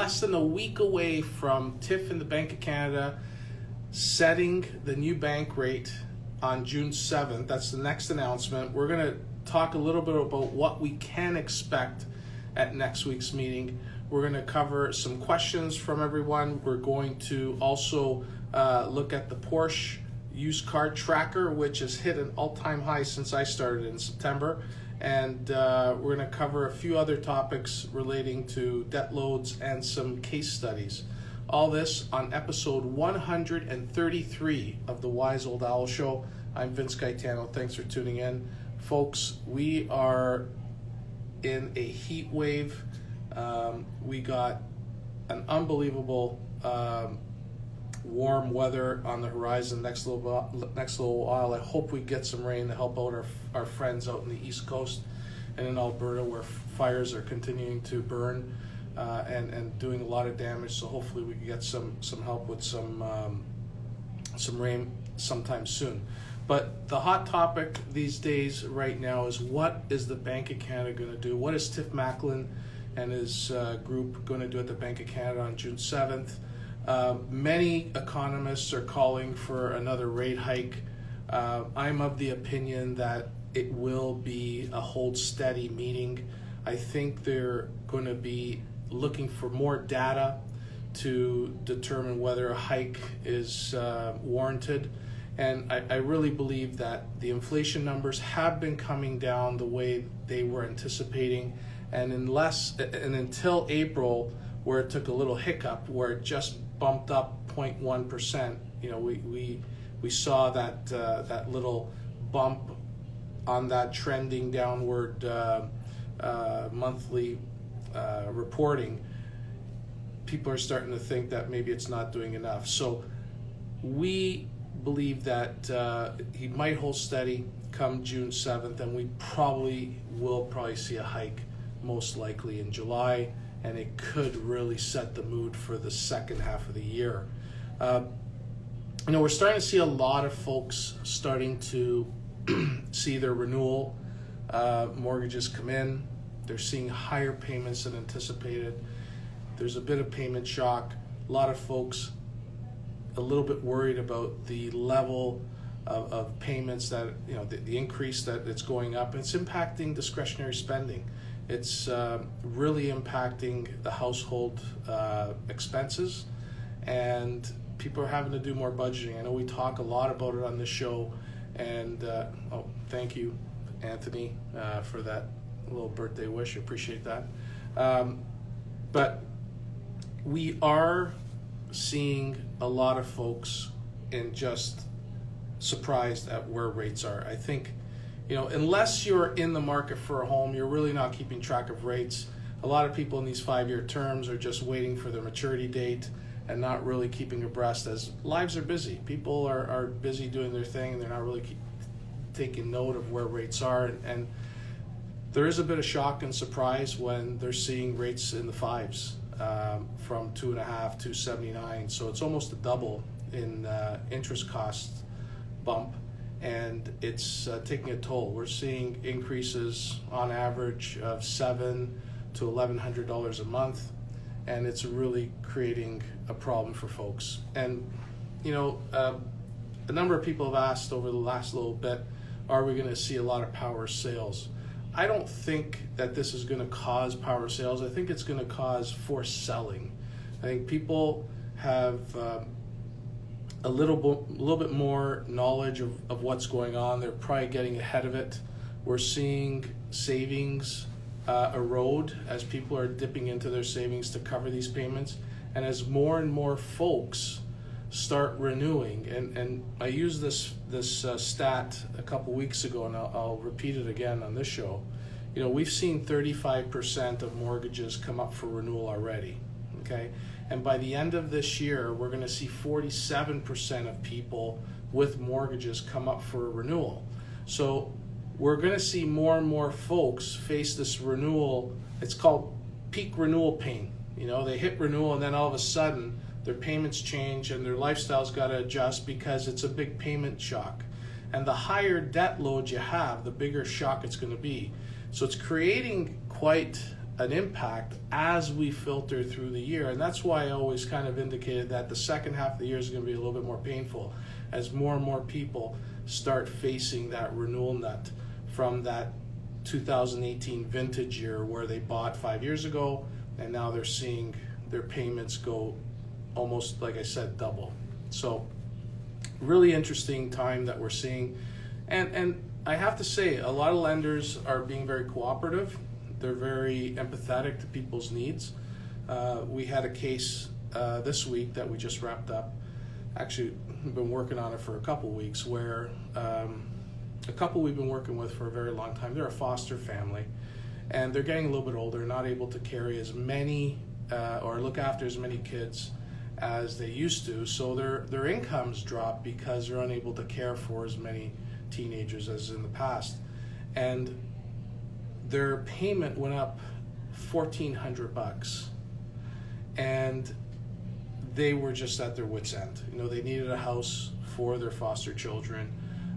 less than a week away from TIF and the Bank of Canada setting the new bank rate on June 7th. That's the next announcement. We're going to talk a little bit about what we can expect at next week's meeting. We're going to cover some questions from everyone. We're going to also look at the Porsche used car tracker, which has hit an all-time high since I started in September. And we're going to cover a few other topics relating to debt loads and some case studies. All this on episode 133 of the Wise Old Owl Show. I'm Vince Gaetano. Thanks for tuning in. Folks, we are in a heat wave. We got an unbelievable warm weather on the horizon next little while. I hope we get some rain to help out our friends out in the East Coast and in Alberta, where fires are continuing to burn and doing a lot of damage. So hopefully we can get some help with some rain sometime soon. But the hot topic these days right now is, what is the Bank of Canada going to do? What is Tiff Macklin and his group going to do at the Bank of Canada on June 7th? Many economists are calling for another rate hike. I'm of the opinion that it will be a hold steady meeting. I think they're going to be looking for more data to determine whether a hike is warranted. And I really believe that the inflation numbers have been coming down the way they were anticipating. And until April, where it took a little hiccup, where it just bumped up 0.1%, we saw that little bump on that trending downward monthly reporting. People are starting to think that maybe it's not doing enough. So we believe that he might hold steady come June 7th, and we will see a hike most likely in July, and it could really set the mood for the second half of the year. We're starting to see a lot of folks starting to see their renewal mortgages come in. They're seeing higher payments than anticipated. There's a bit of payment shock. A lot of folks a little bit worried about the level of payments, that the increase that it's going up. It's impacting discretionary spending. It's really impacting the household expenses, and people are having to do more budgeting. I know we talk a lot about it on this show, and thank you, Anthony, for that little birthday wish. I appreciate that. But we are seeing a lot of folks and just surprised at where rates are. I think, unless you're in the market for a home, you're really not keeping track of rates. A lot of people in these 5-year terms are just waiting for their maturity date and not really keeping abreast, as lives are busy. People are busy doing their thing, and they're not really taking note of where rates are. And there is a bit of shock and surprise when they're seeing rates in the fives, from 2.5 to 79. So it's almost a double in interest cost bump, and it's taking a toll. We're seeing increases on average of $700 to $1,100 a month, and it's really creating a problem for folks. And a number of people have asked over the last little bit, are we going to see a lot of power sales? I don't think that this is going to cause power sales. I think it's going to cause forced selling. I think people have a little bit more knowledge of what's going on. They're probably getting ahead of it. We're seeing savings erode as people are dipping into their savings to cover these payments, and as more and more folks start renewing. And I used this stat a couple weeks ago, and I'll repeat it again on this show. We've seen 35% of mortgages come up for renewal already, okay? And by the end of this year, we're going to see 47% of people with mortgages come up for renewal. So we're going to see more and more folks face this renewal. It's called peak renewal pain. They hit renewal, and then all of a sudden their payments change and their lifestyle's got to adjust because it's a big payment shock. And the higher debt load you have, the bigger shock it's going to be. So it's creating quite an impact as we filter through the year. And that's why I always kind of indicated that the second half of the year is going to be a little bit more painful as more and more people start facing that renewal nut from that 2018 vintage year where they bought 5 years ago, and now they're seeing their payments go almost, like I said, double. So really interesting time that we're seeing. And I have to say, a lot of lenders are being very cooperative. They're very empathetic to people's needs. We had a case this week that we just wrapped up. Actually, we've been working on it for a couple weeks, where a couple we've been working with for a very long time. They're a foster family, and they're getting a little bit older, not able to carry as many or look after as many kids as they used to. So their incomes drop because they're unable to care for as many teenagers as in the past. And their payment went up $1,400, and they were just at their wits' end. You know, they needed a house for their foster children.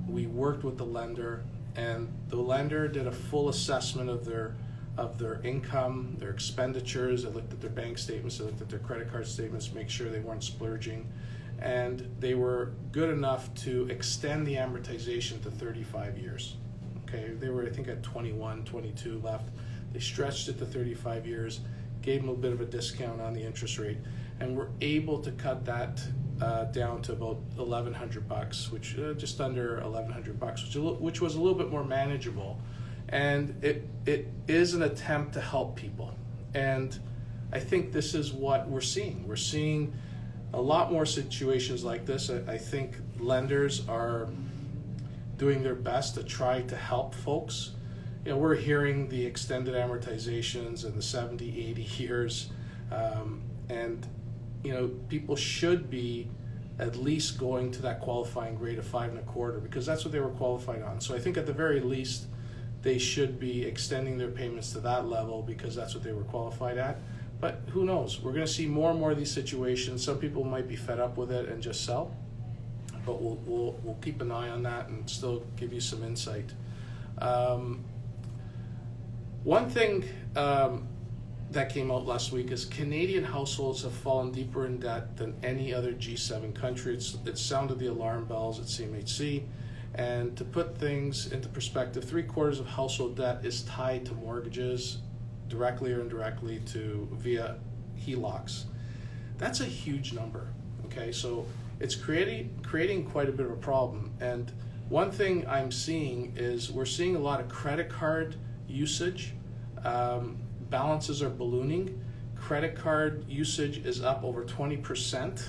We worked with the lender, and the lender did a full assessment of their income, their expenditures. They looked at their bank statements, they looked at their credit card statements, make sure they weren't splurging, and they were good enough to extend the amortization to 35 years. Okay, they were, I think, at 21, 22 left. They stretched it to 35 years, gave them a bit of a discount on the interest rate, and were able to cut that down to about $1,100, which just under $1,100, which was a little bit more manageable. And it is an attempt to help people. And I think this is what we're seeing. We're seeing a lot more situations like this. I think lenders are doing their best to try to help folks. You know, we're hearing the extended amortizations and the 70, 80 years. And, you know, people should be at least going to that qualifying rate of 5.25, because that's what they were qualified on. So I think at the very least, they should be extending their payments to that level because that's what they were qualified at. But who knows? We're going to see more and more of these situations. Some people might be fed up with it and just sell. But we'll keep an eye on that and still give you some insight. One thing that came out last week is Canadian households have fallen deeper in debt than any other G7 country. It sounded the alarm bells at CMHC. And to put things into perspective, 3/4 of household debt is tied to mortgages, directly or indirectly via HELOCs. That's a huge number. Okay, so it's creating quite a bit of a problem. And one thing I'm seeing is we're seeing a lot of credit card usage. Balances are ballooning. Credit card usage is up over 20%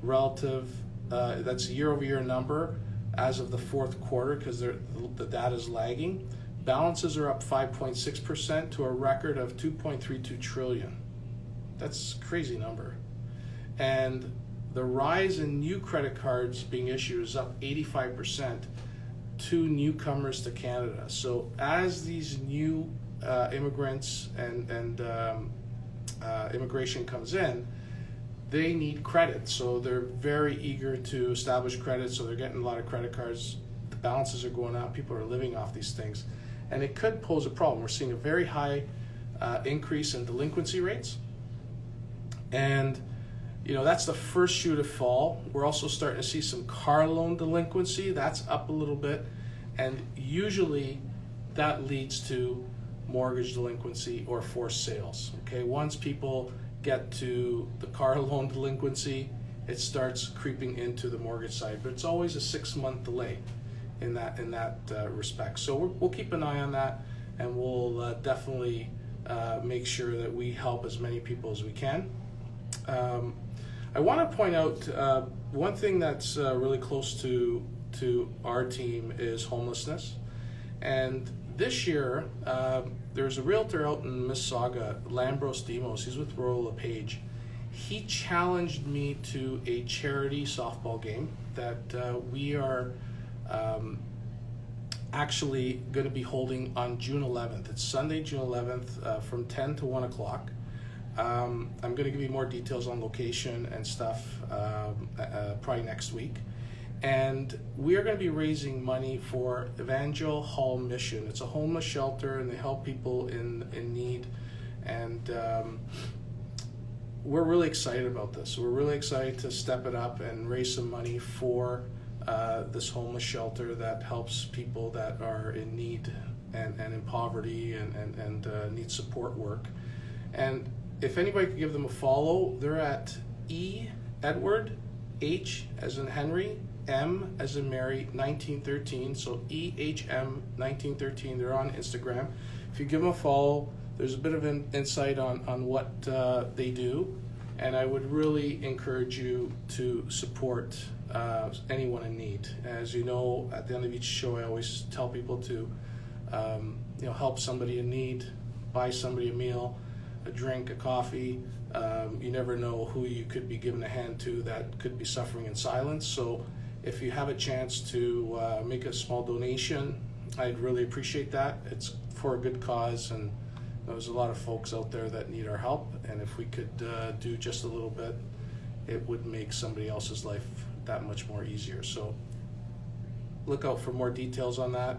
relative. That's a year-over-year number as of the fourth quarter, because the data is lagging. Balances are up 5.6% to a record of $2.32 trillion. That's a crazy number. And the rise in new credit cards being issued is up 85% to newcomers to Canada. So as these new immigrants and immigration comes in, they need credit. So they're very eager to establish credit, so they're getting a lot of credit cards. The balances are going up. People are living off these things. And it could pose a problem. We're seeing a very high increase in delinquency rates. And you know, that's the first shoe to fall. We're also starting to see some car loan delinquency. That's up a little bit. And usually that leads to mortgage delinquency or forced sales. Okay, once people get to the car loan delinquency, it starts creeping into the mortgage side. But it's always a 6-month delay in that respect. So we'll keep an eye on that, and we'll definitely make sure that we help as many people as we can. I want to point out one thing that's really close to our team is homelessness. And this year, there's a realtor out in Mississauga, Lambros Demos. He's with Royal LePage. He challenged me to a charity softball game that we are actually going to be holding on June 11th. It's Sunday, June 11th, from 10 to 1 o'clock. I'm going to give you more details on location and stuff probably next week. And we are going to be raising money for Evangel Hall Mission. It's a homeless shelter, and they help people in need. And we're really excited about this. We're really excited to step it up and raise some money for this homeless shelter that helps people that are in need and in poverty and need support work. And if anybody could give them a follow, they're at E. Edward, H as in Henry, M as in Mary, 1913. So EHM 1913. They're on Instagram. If you give them a follow, there's a bit of an insight on what they do, and I would really encourage you to support anyone in need. As you know, at the end of each show, I always tell people to help somebody in need, buy somebody a meal, a drink, a coffee. You never know who you could be giving a hand to that could be suffering in silence. So if you have a chance to make a small donation, I'd really appreciate that. It's for a good cause, and there's a lot of folks out there that need our help, and if we could do just a little bit, it would make somebody else's life that much more easier. So look out for more details on that.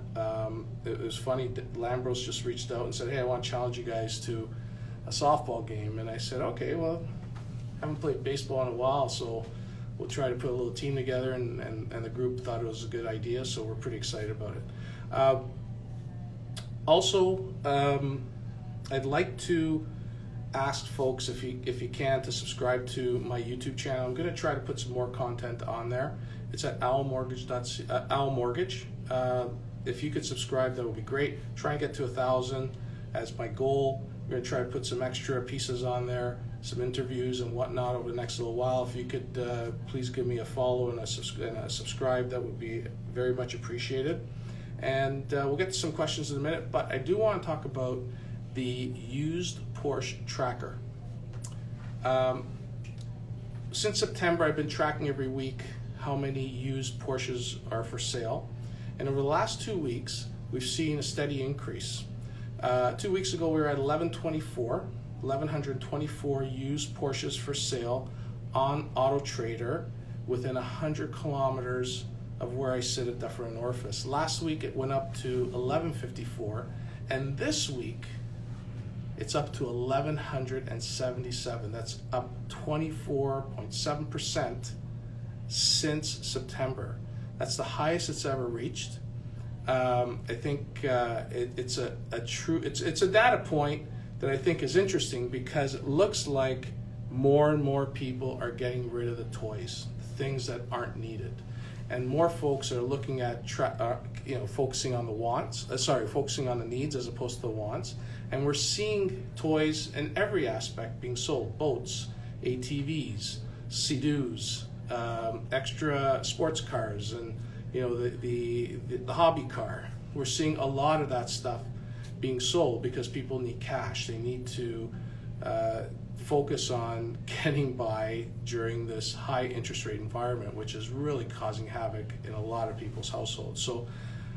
It was funny, Lambros just reached out and said, hey, I want to challenge you guys to a softball game. And I said, okay, well, I haven't played baseball in a while, so we'll try to put a little team together, and the group thought it was a good idea, so we're pretty excited about it. Also, I'd like to ask folks, if you can, to subscribe to my YouTube channel. I'm going to try to put some more content on there. It's at OwlMortgage.ca. OwlMortgage. If you could subscribe, that would be great. Try and get to 1,000 as my goal. We're going to try to put some extra pieces on there, some interviews and whatnot over the next little while. If you could please give me a follow and a subscribe, that would be very much appreciated. And we'll get to some questions in a minute, but I do want to talk about the used Porsche tracker. Since September, I've been tracking every week how many used Porsches are for sale. And over the last 2 weeks, we've seen a steady increase. 2 weeks ago, we were at 1,124 used Porsches for sale on Auto Trader within 100 kilometers of where I sit at Dufferin Orphis. Last week, it went up to 1,154, and this week, it's up to 1,177. That's up 24.7% since September. That's the highest it's ever reached. I think it's a data point that I think is interesting, because it looks like more and more people are getting rid of the toys, things that aren't needed, and more folks are looking at focusing on the wants. Focusing on the needs as opposed to the wants. And we're seeing toys in every aspect being sold: boats, ATVs, Sea-Doos, extra sports cars, and the hobby car. We're seeing a lot of that stuff being sold because people need cash. They need to focus on getting by during this high interest rate environment, which is really causing havoc in a lot of people's households. So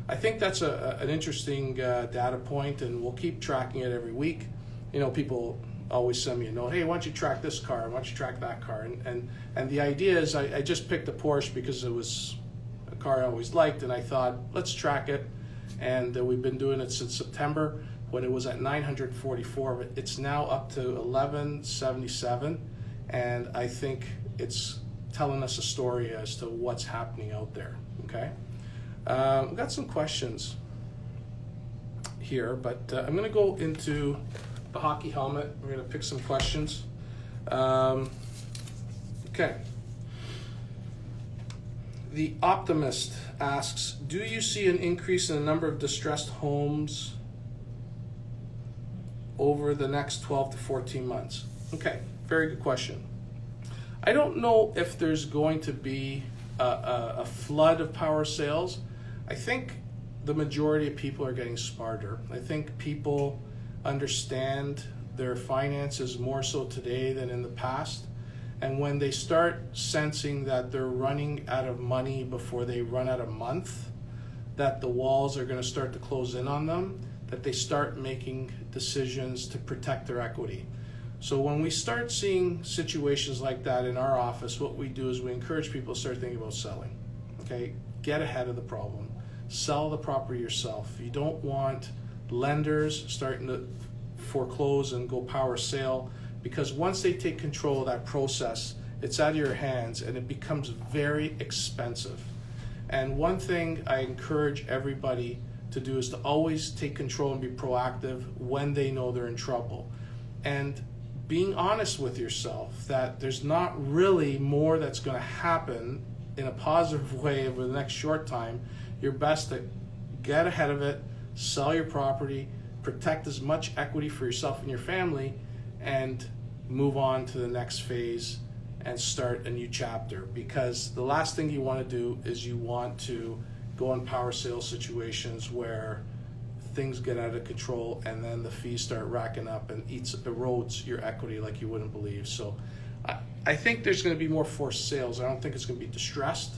I think that's an interesting data point, and we'll keep tracking it every week. People always send me a note, hey, why don't you track this car? Why don't you track that car? And the idea is I just picked a Porsche because it was a car I always liked, and I thought, let's track it. And we've been doing it since September, when it was at 944. It's now up to 1177, and I think it's telling us a story as to what's happening out there, okay? We've got some questions here, but I'm going to go into the hockey helmet. We're going to pick some questions. Okay. The Optimist asks, do you see an increase in the number of distressed homes over the next 12 to 14 months? Okay, very good question. I don't know if there's going to be a flood of power sales. I think the majority of people are getting smarter. I think people understand their finances more so today than in the past. And when they start sensing that they're running out of money before they run out of month, that the walls are going to start to close in on them, that they start making decisions to protect their equity. So when we start seeing situations like that in our office, what we do is we encourage people to start thinking about selling. okay? Get ahead of the problem. Sell the property yourself. You don't want lenders starting to foreclose and go power sale, because once they take control of that process, it's out of your hands and it becomes very expensive. And one thing I encourage everybody to do is to always take control and be proactive when they know they're in trouble. And being honest with yourself that there's not really more that's going to happen in a positive way over the next short time. You're best to get ahead of it, sell your property, protect as much equity for yourself and your family, and move on to the next phase and start a new chapter. Because the last thing you want to do is you want to go on power sale situations where things get out of control and then the fees start racking up and erodes your equity like you wouldn't believe. So I think there's going to be more forced sales. I don't think it's going to be distressed.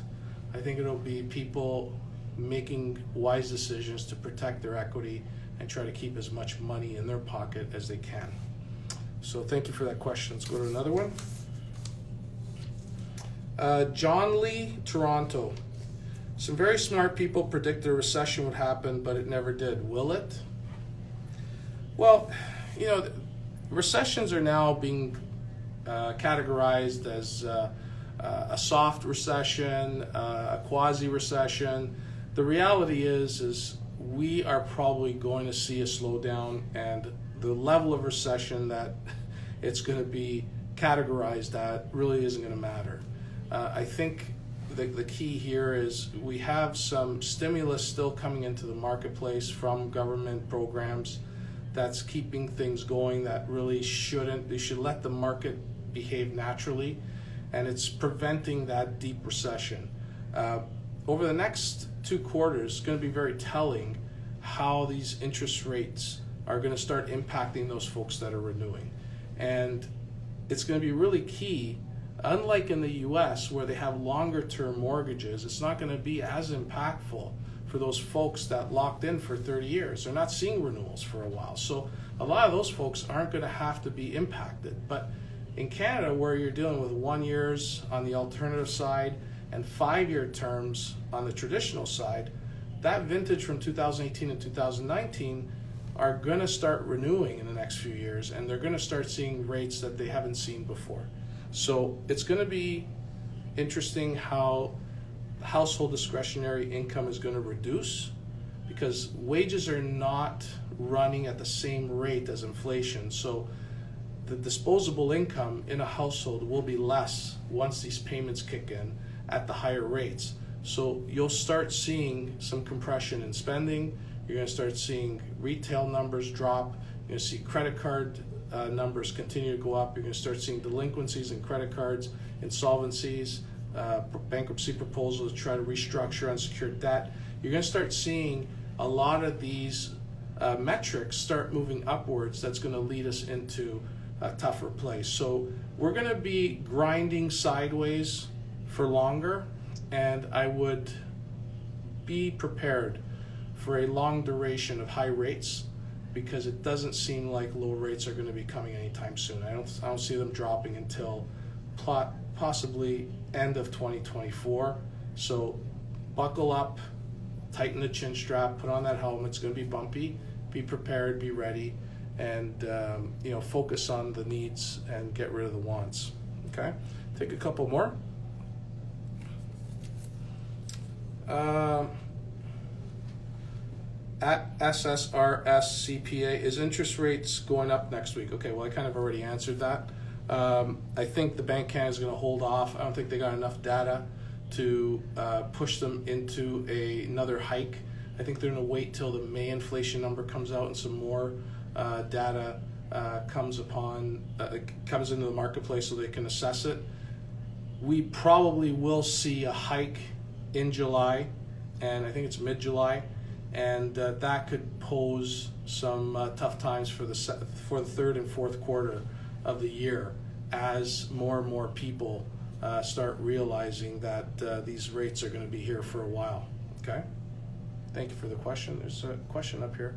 I think it'll be people making wise decisions to protect their equity and try to keep as much money in their pocket as they can. So thank you for that question. Let's go to another one. John Lee, Toronto. Some very smart people predicted a recession would happen, but it never did. Will it? Well, you know, recessions are now being categorized as a soft recession, a quasi-recession. The reality is we are probably going to see a slowdown, and the level of recession that it's going to be categorized at really isn't going to matter. I think the key here is we have some stimulus still coming into the marketplace from government programs that's keeping things going that really shouldn't. They should let the market behave naturally, and it's preventing that deep recession. Over the next 2 quarters, it's going to be very telling how these interest rates are going to start impacting those folks that are renewing. And it's going to be really key. Unlike in the US where they have longer term mortgages, it's not going to be as impactful for those folks that locked in for 30 years. They're not seeing renewals for a while. So a lot of those folks aren't going to have to be impacted. But in Canada, where you're dealing with 1 years on the alternative side and 5-year terms on the traditional side, that vintage from 2018 and 2019 are going to start renewing in the next few years, and they're going to start seeing rates that they haven't seen before. So it's going to be interesting how household discretionary income is going to reduce, because wages are not running at the same rate as inflation. So the disposable income in a household will be less once these payments kick in at the higher rates. So you'll start seeing some compression in spending. You're going to start seeing retail numbers drop. You're going to see credit card numbers continue to go up. You're going to start seeing delinquencies in credit cards, insolvencies, bankruptcy proposals to try to restructure unsecured debt. You're going to start seeing a lot of these metrics start moving upwards. That's going to lead us into a tougher place. So we're going to be grinding sideways for longer, and I would be prepared for a long duration of high rates, because it doesn't seem like low rates are going to be coming anytime soon. I don't see them dropping until possibly end of 2024. So buckle up, tighten the chin strap, put on that helmet. It's going to be bumpy. Be prepared, be ready, and focus on the needs and get rid of the wants. Okay, take a couple more. At SSRS CPA, is interest rates going up next week? Okay, well, I kind of already answered that. I think the Bank of Canada is going to hold off. I don't think they got enough data to push them into another hike. I think they're going to wait till the May inflation number comes out and some more data comes into the marketplace so they can assess it. We probably will see a hike in July, and I think it's mid-July. And that could pose some tough times for the third and fourth quarter of the year, as more and more people start realizing that these rates are going to be here for a while. Okay, thank you for the question. There's a question up here.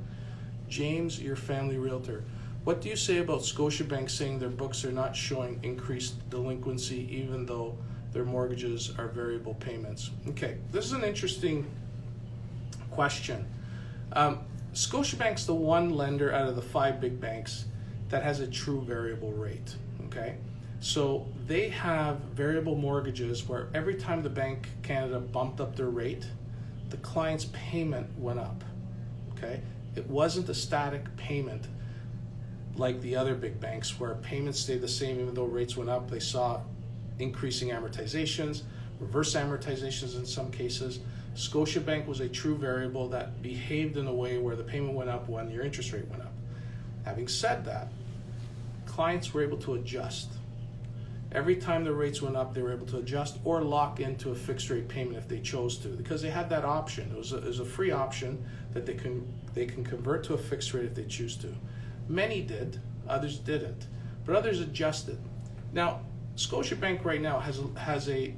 James, your family realtor. What do you say about Scotiabank saying their books are not showing increased delinquency even though their mortgages are variable payments. Okay, this is an interesting question. Scotiabank's the one lender out of the 5 big banks that has a true variable rate, okay? So they have variable mortgages where every time the Bank of Canada bumped up their rate, the client's payment went up, okay? It wasn't a static payment like the other big banks where payments stayed the same even though rates went up. They saw increasing amortizations, reverse amortizations in some cases. Scotiabank was a true variable that behaved in a way where the payment went up when your interest rate went up. Having said that, clients were able to adjust. Every time the rates went up, they were able to adjust or lock into a fixed rate payment if they chose to, because they had that option. It was a free option that they can convert to a fixed rate if they choose to. Many did, others didn't, but others adjusted. Now, Scotiabank right now has a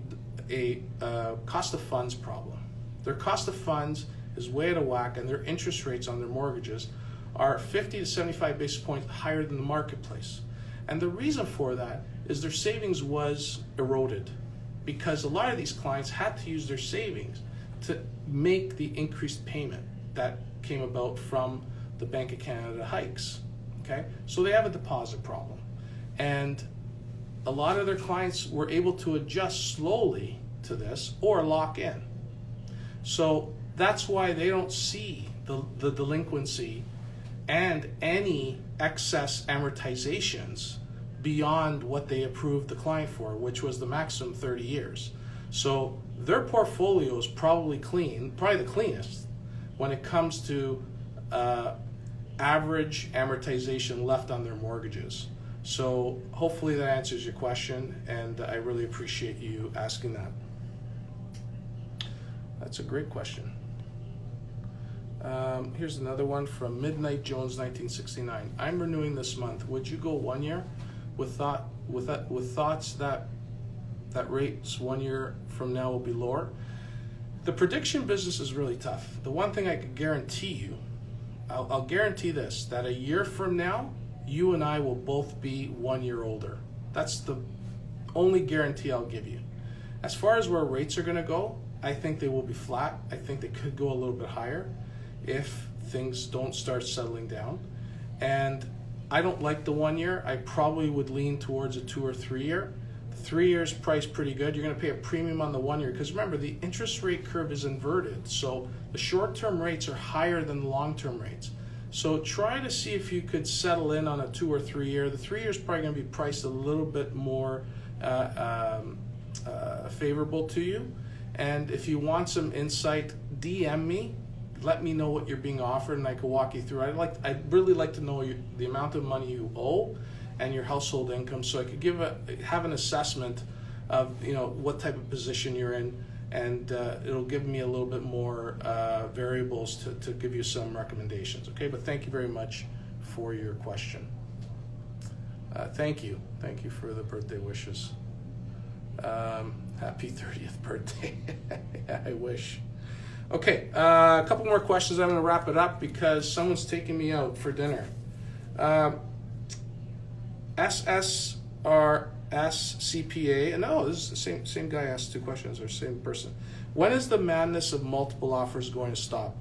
cost of funds problem. Their cost of funds is way out of whack, and their interest rates on their mortgages are 50 to 75 basis points higher than the marketplace. And the reason for that is their savings was eroded because a lot of these clients had to use their savings to make the increased payment that came about from the Bank of Canada hikes, okay? So they have a deposit problem. And a lot of their clients were able to adjust slowly to this or lock in. So that's why they don't see the delinquency and any excess amortizations beyond what they approved the client for, which was the maximum 30 years. So their portfolio is probably clean, probably the cleanest when it comes to average amortization left on their mortgages. So hopefully that answers your question, and I really appreciate you asking that. That's a great question. Here's another one from Midnight Jones 1969. I'm renewing this month. Would you go 1 year with thoughts that rates 1 year from now will be lower? The prediction business is really tough. The one thing I could guarantee you, I'll guarantee this, that a year from now, you and I will both be 1 year older. That's the only guarantee I'll give you. As far as where rates are going to go, I think they will be flat. I think they could go a little bit higher if things don't start settling down. And I don't like the 1 year. I probably would lean towards a 2 or 3 year. 3 years priced pretty good. You're going to pay a premium on the 1 year because remember, the interest rate curve is inverted. So the short-term rates are higher than the long-term rates. So try to see if you could settle in on a 2 or 3 year. The 3 year is probably going to be priced a little bit more favorable to you. And if you want some insight, DM me. Let me know what you're being offered, and I can walk you through. I'd really like to know the amount of money you owe and your household income, so I could have an assessment of what type of position you're in, and it'll give me a little bit more variables to give you some recommendations. Okay, but thank you very much for your question. Thank you for the birthday wishes. Happy 30th birthday. Yeah, I wish. Okay, a couple more questions. I'm going to wrap it up because someone's taking me out for dinner. SSRSCPA, and no, this is the same guy asked 2 questions, or same person. When is the madness of multiple offers going to stop?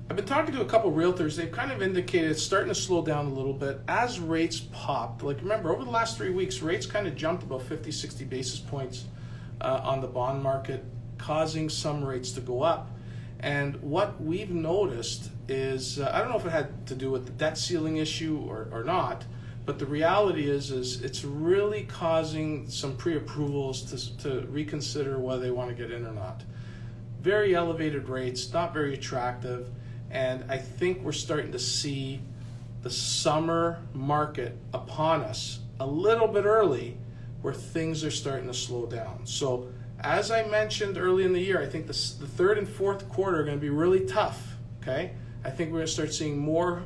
I've been talking to a couple realtors. They've kind of indicated it's starting to slow down a little bit as rates popped. Like remember, over the last 3 weeks, rates kind of jumped about 50, 60 basis points on the bond market, causing some rates to go up. And what we've noticed is, I don't know if it had to do with the debt ceiling issue or not, but the reality is it's really causing some pre-approvals to reconsider whether they want to get in or not. Very elevated rates, not very attractive, and I think we're starting to see the summer market upon us a little bit early where things are starting to slow down. So as I mentioned early in the year, I think the third and fourth quarter are going to be really tough, okay? I think we're going to start seeing more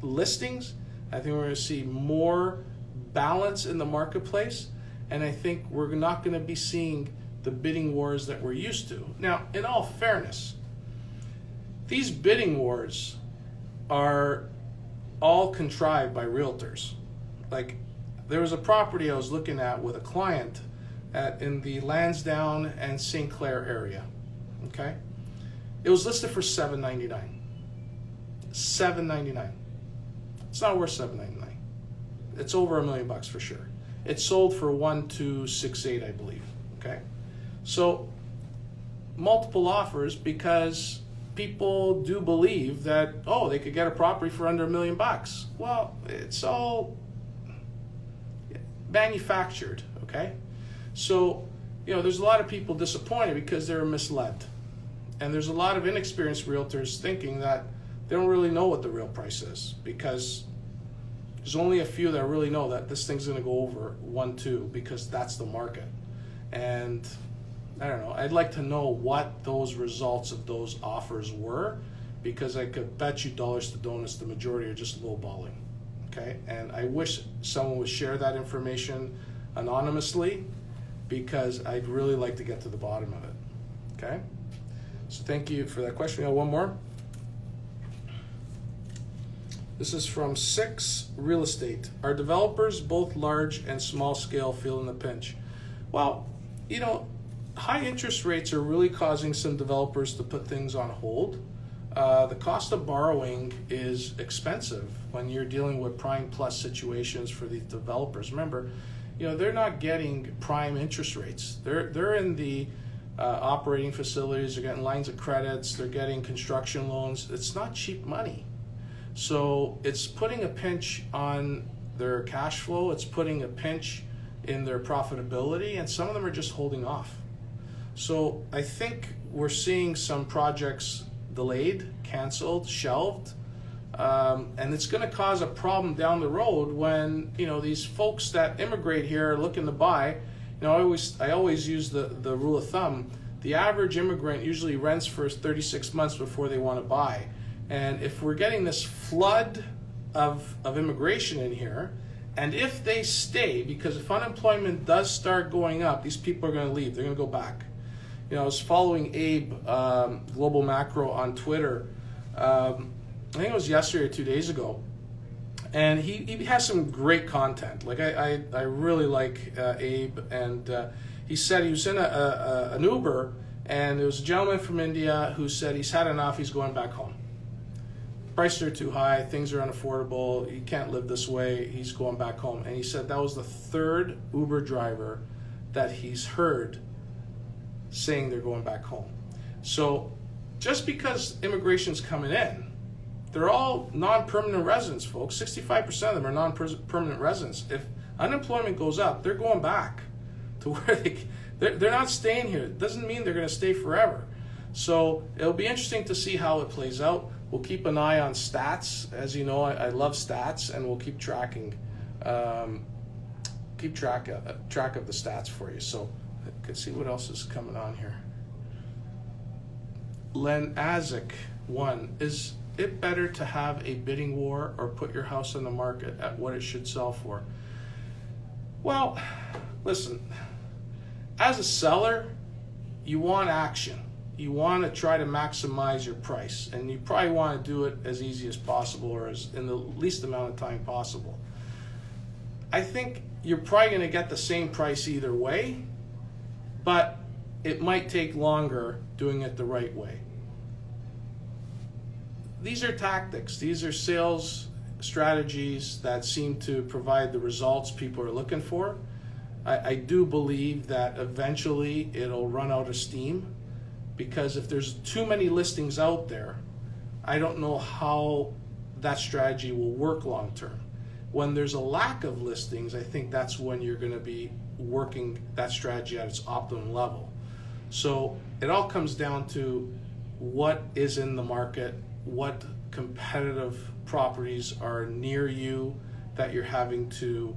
listings. I think we're going to see more balance in the marketplace. And I think we're not going to be seeing the bidding wars that we're used to. Now, in all fairness, these bidding wars are all contrived by realtors. Like, there was a property I was looking at with a client in the Lansdowne and St. Clair area. Okay, it was listed for $799. $799. It's not worth $799. It's over $1 million for sure. It sold for $1,268, I believe. Okay, so multiple offers because people do believe that, oh, they could get a property for under $1 million. Well, it's all manufactured. Okay, so there's a lot of people disappointed because they're misled, and there's a lot of inexperienced realtors thinking that they don't really know what the real price is, because there's only a few that really know that this thing's going to go over 1.2 because that's the market. And I don't know, I'd like to know what those results of those offers were, because I could bet you dollars to donuts the majority are just lowballing. Okay, and I wish someone would share that information anonymously, because I'd really like to get to the bottom of it. Okay, so thank you for that question. We got one more. This is from 6 Real Estate. Are developers, both large and small scale, feeling the pinch? Well, high interest rates are really causing some developers to put things on hold. The cost of borrowing is expensive when you're dealing with prime plus situations for these developers. Remember, they're not getting prime interest rates. They're in the operating facilities. They're getting lines of credits. They're getting construction loans. It's not cheap money. So it's putting a pinch on their cash flow. It's putting a pinch in their profitability, and some of them are just holding off. So I think we're seeing some projects delayed, canceled, shelved, and it's going to cause a problem down the road when these folks that immigrate here are looking to buy. I always use the rule of thumb. The average immigrant usually rents for 36 months before they want to buy. And if we're getting this flood of immigration in here, and if they stay, because if unemployment does start going up, these people are going to leave. They're going to go back. I was following Abe, Global Macro, on Twitter. I think it was yesterday or 2 days ago. And he has some great content. Like I really like Abe. And he said he was in an Uber, and there was a gentleman from India who said he's had enough. He's going back home. Prices are too high, things are unaffordable, you can't live this way, he's going back home. And he said that was the 3rd Uber driver that he's heard saying they're going back home. So just because immigration's coming in, they're all non-permanent residents, folks. 65% of them are non-permanent residents. If unemployment goes up, they're going back to where they're not staying here. It doesn't mean they're going to stay forever. So it'll be interesting to see how it plays out. We'll keep an eye on stats. As you know, I love stats, and we'll keep track of the stats for you. So I can see what else is coming on here. Len Azik 1, is it better to have a bidding war or put your house on the market at what it should sell for? Well, listen, as a seller, you want action. You want to try to maximize your price, and you probably want to do it as easy as possible, or as in the least amount of time possible. I think you're probably going to get the same price either way, but it might take longer doing it the right way. These are tactics. These are sales strategies that seem to provide the results people are looking for. I do believe that eventually it'll run out of steam, because if there's too many listings out there, I don't know how that strategy will work long term. When there's a lack of listings, I think that's when you're going to be working that strategy at its optimum level. So it all comes down to what is in the market, what competitive properties are near you that you're having to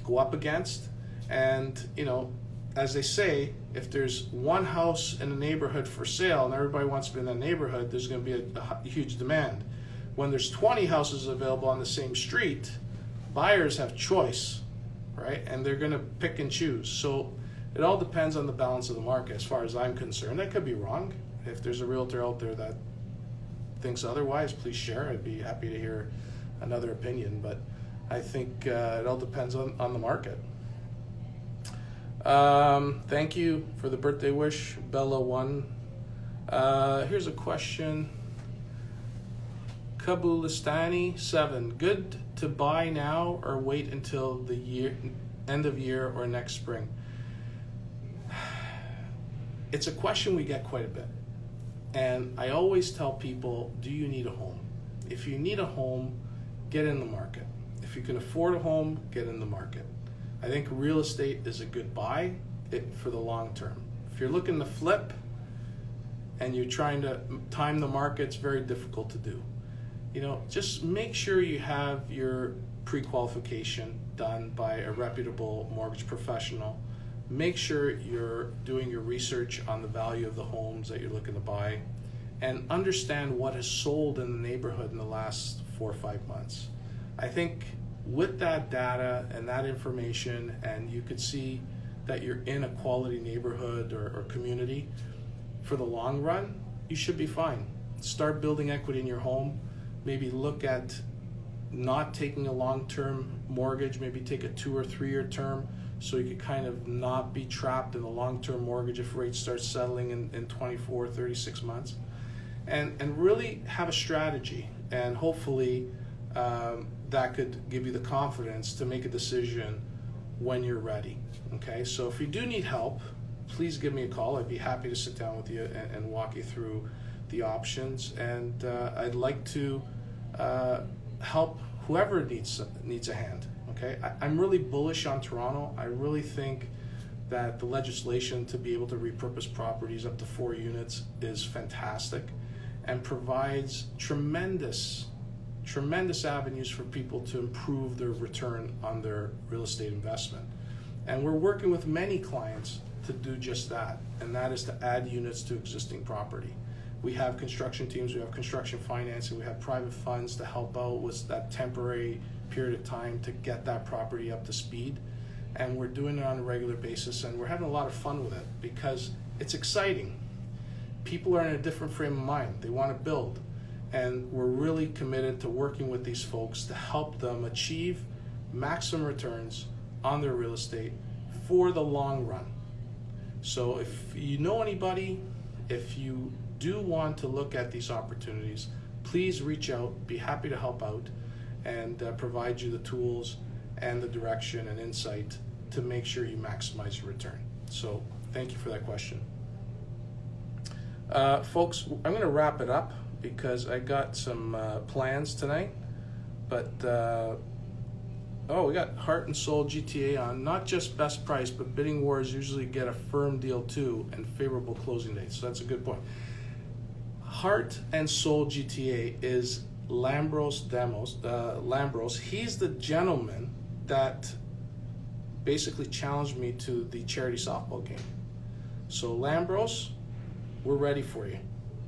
go up against. And as they say, if there's one house in a neighborhood for sale and everybody wants to be in that neighborhood, there's going to be a huge demand. When there's 20 houses available on the same street, buyers have choice, right? And they're going to pick and choose. So it all depends on the balance of the market, as far as I'm concerned. I could be wrong. If there's a realtor out there that thinks otherwise, please share. I'd be happy to hear another opinion. But I think it all depends on the market. Thank you for the birthday wish, Bella1. Here's a question. Kabulistani 7. Good to buy now or wait until the end of year or next spring? It's a question we get quite a bit. And I always tell people, do you need a home? If you need a home, get in the market. If you can afford a home, get in the market. I think real estate is a good buy for the long term. If you're looking to flip and you're trying to time the market, it's very difficult to do. Just make sure you have your pre-qualification done by a reputable mortgage professional. Make sure you're doing your research on the value of the homes that you're looking to buy, and understand what has sold in the neighborhood in the last 4 or 5 months. I think with that data and that information, and you could see that you're in a quality neighborhood or community, for the long run, you should be fine. Start building equity in your home. Maybe look at not taking a long-term mortgage, maybe take a 2 or 3 year term, so you could kind of not be trapped in a long-term mortgage if rates start settling in 24, 36 months. And really have a strategy, and hopefully that could give you the confidence to make a decision when you're ready. Okay, so if you do need help, please give me a call. I'd be happy to sit down with you and walk you through the options. And I'd like to help whoever needs a hand. Okay, I'm really bullish on Toronto. I really think that the legislation to be able to repurpose properties up to 4 units is fantastic and provides tremendous avenues for people to improve their return on their real estate investment. And we're working with many clients to do just that, and that is to add units to existing property. We have construction teams, we have construction financing, we have private funds to help out with that temporary period of time to get that property up to speed. And we're doing it on a regular basis, and we're having a lot of fun with it because it's exciting. People are in a different frame of mind. They want to build. And we're really committed to working with these folks to help them achieve maximum returns on their real estate for the long run. So if you know anybody, if you do want to look at these opportunities, please reach out. Be happy to help out and provide you the tools and the direction and insight to make sure you maximize your return. So thank you for that question. Folks, I'm going to wrap it up because I got some plans tonight. But we got Heart and Soul GTA on. Not just best price, but bidding wars usually get a firm deal too and favorable closing dates. So that's a good point. Heart and Soul GTA is Lambros. He's the gentleman that basically challenged me to the charity softball game. So Lambros, we're ready for you.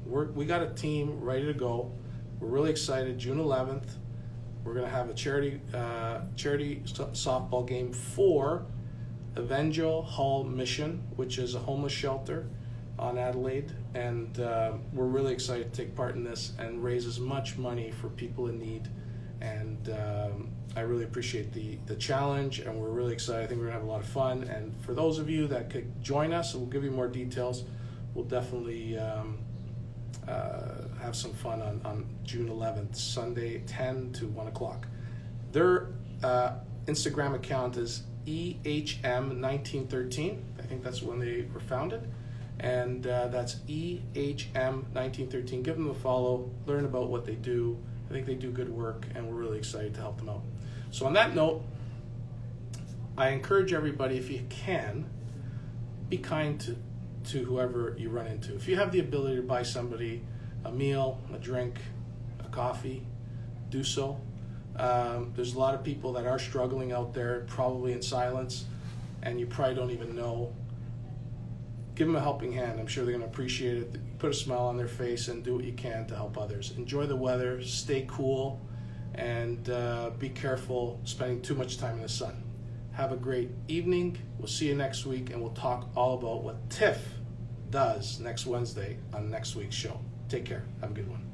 We got a team ready to go. We're really excited. June 11th, we're going to have a charity softball game for Evangel Hall Mission, which is a homeless shelter on Adelaide, and we're really excited to take part in this and raise as much money for people in need. And I really appreciate the challenge, and we're really excited. I think we're gonna have a lot of fun. And for those of you that could join us, we'll give you more details. We'll definitely have some fun on June 11th, Sunday, 10 to 1 o'clock. Their Instagram account is EHM1913. I think that's when they were founded. And that's EHM1913. Give them a follow, learn about what they do. I think they do good work, and we're really excited to help them out. So on that note, I encourage everybody, if you can, be kind to whoever you run into. If you have the ability to buy somebody a meal, a drink, a coffee, do so. There's a lot of people that are struggling out there, probably in silence, and you probably don't even know. Give them a helping hand. I'm sure they're going to appreciate it. Put a smile on their face and do what you can to help others. Enjoy the weather, stay cool, and be careful spending too much time in the sun. Have a great evening. We'll see you next week, and we'll talk all about what TIFF does next Wednesday on next week's show. Take care. Have a good one.